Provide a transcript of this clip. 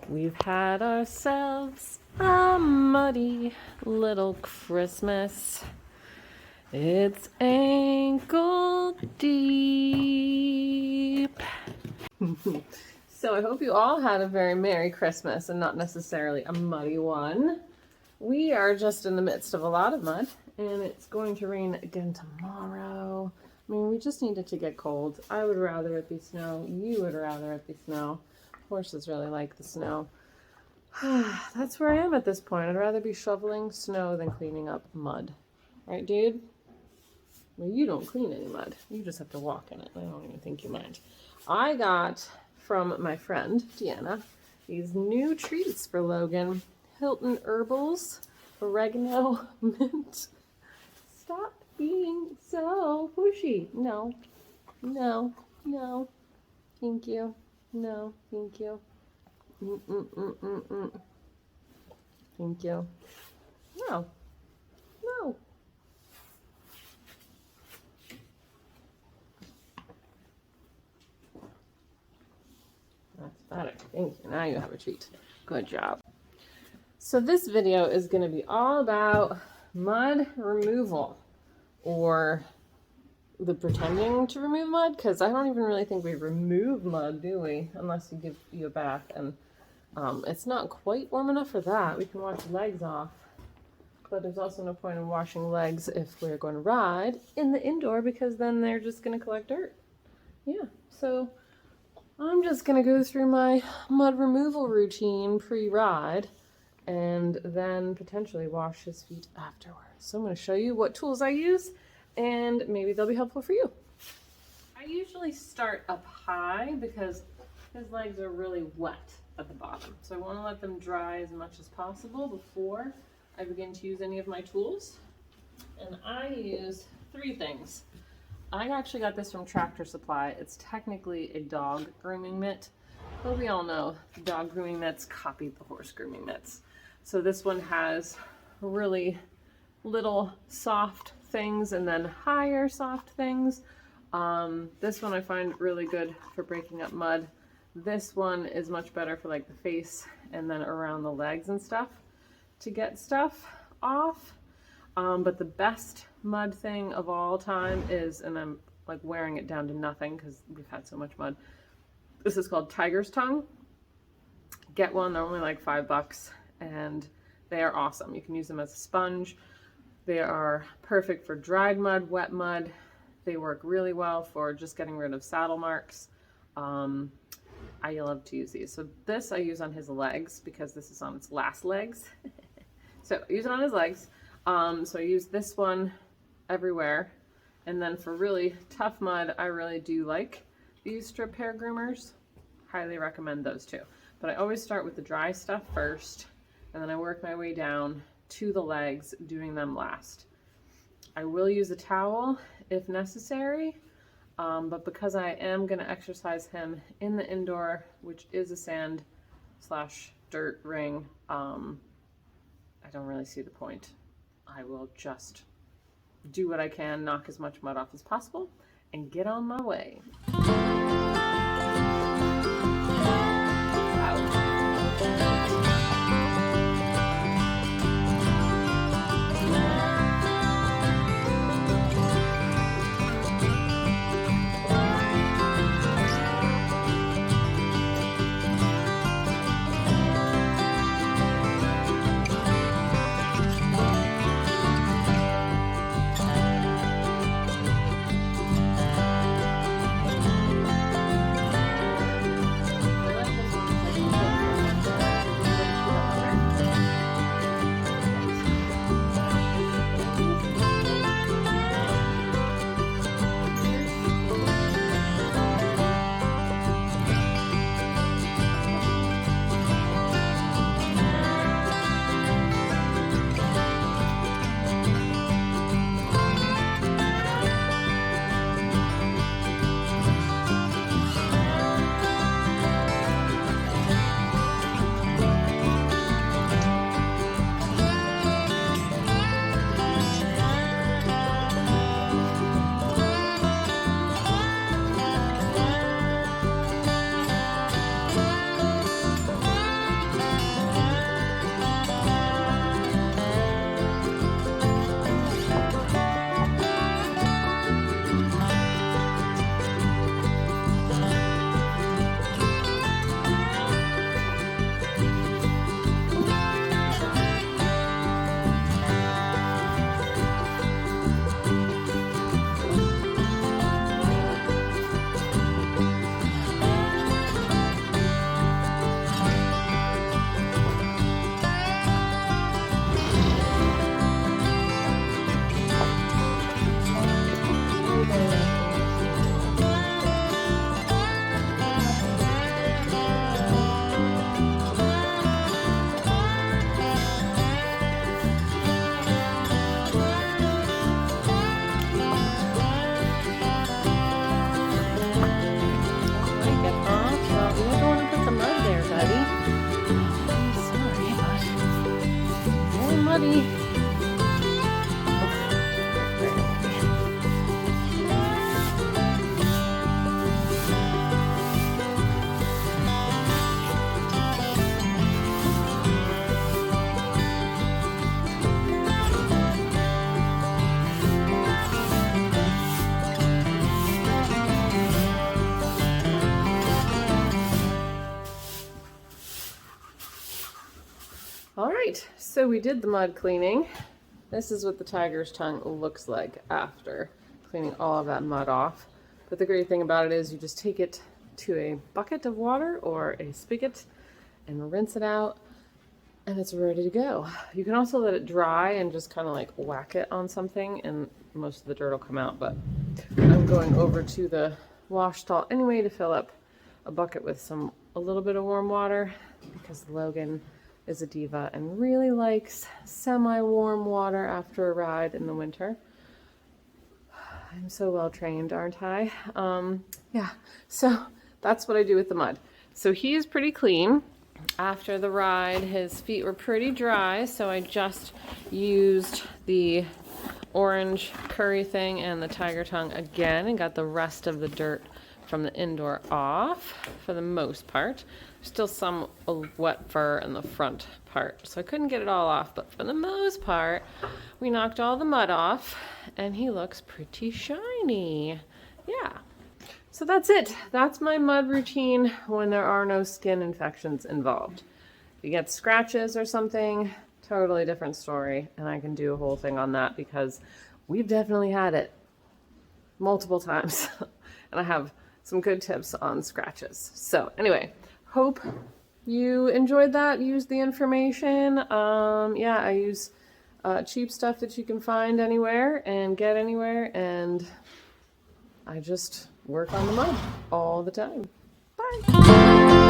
We've had ourselves a muddy little Christmas. It's ankle deep. So I hope you all had a very Merry Christmas and not necessarily a muddy one. We are just in the midst of a lot of mud, and it's going to rain again tomorrow. I mean, we just need it to get cold. I would rather it be snow. You would rather it be snow. Horses really like the snow. That's where I am at this point. I'd rather be shoveling snow than cleaning up mud. Right, dude? Well, you don't clean any mud. You just have to walk in it. I don't even think you mind. I got from my friend, Deanna, these new treats for Logan. Hilton Herbals, oregano, mint. Stop being so pushy. No, no, no. Thank you. No, thank you. Thank you. No. No. That's better. Thank you. Now you have a treat. Good job. So this video is going to be all about mud removal, or the pretending to remove mud, because I don't even really think we remove mud, do we? Unless you give you a bath, and it's not quite warm enough for that. We can wash legs off, but there's also no point in washing legs if we're going to ride in the indoor, because then they're just going to collect dirt. Yeah, so I'm just going to go through my mud removal routine pre-ride, and then potentially wash his feet afterwards. So I'm going to show you what tools I use, and maybe they'll be helpful for you. I usually start up high because his legs are really wet at the bottom. So I want to let them dry as much as possible before I begin to use any of my tools. And I use three things. I actually got this from Tractor Supply. It's technically a dog grooming mitt, but we all know the dog grooming mitts copied the horse grooming mitts. So this one has really little soft things and then higher soft things. This one I find really good for breaking up mud. This one is much better for like the face and then around the legs and stuff to get stuff off. But the best mud thing of all time is, and I'm like wearing it down to nothing because we've had so much mud. This is called Tiger's Tongue. Get one, they're only like $5 and they are awesome. You can use them as a sponge. They are perfect for dried mud, wet mud. They work really well for just getting rid of saddle marks. I love to use these. So this I use on his legs because this is on its last legs. So I use it on his legs. So I use this one everywhere. And then for really tough mud, I really do like these strip hair groomers. Highly recommend those too. But I always start with the dry stuff first, and then I work my way down to the legs, doing them last. I will use a towel if necessary, but because I am going to exercise him in the indoor, which is a sand/dirt ring, I don't really see the point. I will just do what I can, knock as much mud off as possible, and get on my way. muddy. All right, so we did the mud cleaning. This is what the tiger's tongue looks like after cleaning all of that mud off. But the great thing about it is you just take it to a bucket of water or a spigot and rinse it out, and it's ready to go. You can also let it dry and just kind of like whack it on something and most of the dirt will come out, but I'm going over to the wash stall anyway to fill up a bucket with a little bit of warm water because Logan is a diva and really likes semi-warm water after a ride in the winter. I'm so well trained, aren't I? Yeah, so that's what I do with the mud. So he is pretty clean. After the ride, his feet were pretty dry, so I just used the orange curry thing and the tiger tongue again and got the rest of the dirt from the indoor off for the most part. Still some wet fur in the front part, so I couldn't get it all off, but for the most part, we knocked all the mud off and he looks pretty shiny. Yeah. So that's it. That's my mud routine when there are no skin infections involved. If you get scratches or something, totally different story, and I can do a whole thing on that because we've definitely had it multiple times and I have some good tips on scratches. So anyway, hope you enjoyed that, used the information. Yeah, I use cheap stuff that you can find anywhere and get anywhere, and I just work on the mud all the time. Bye.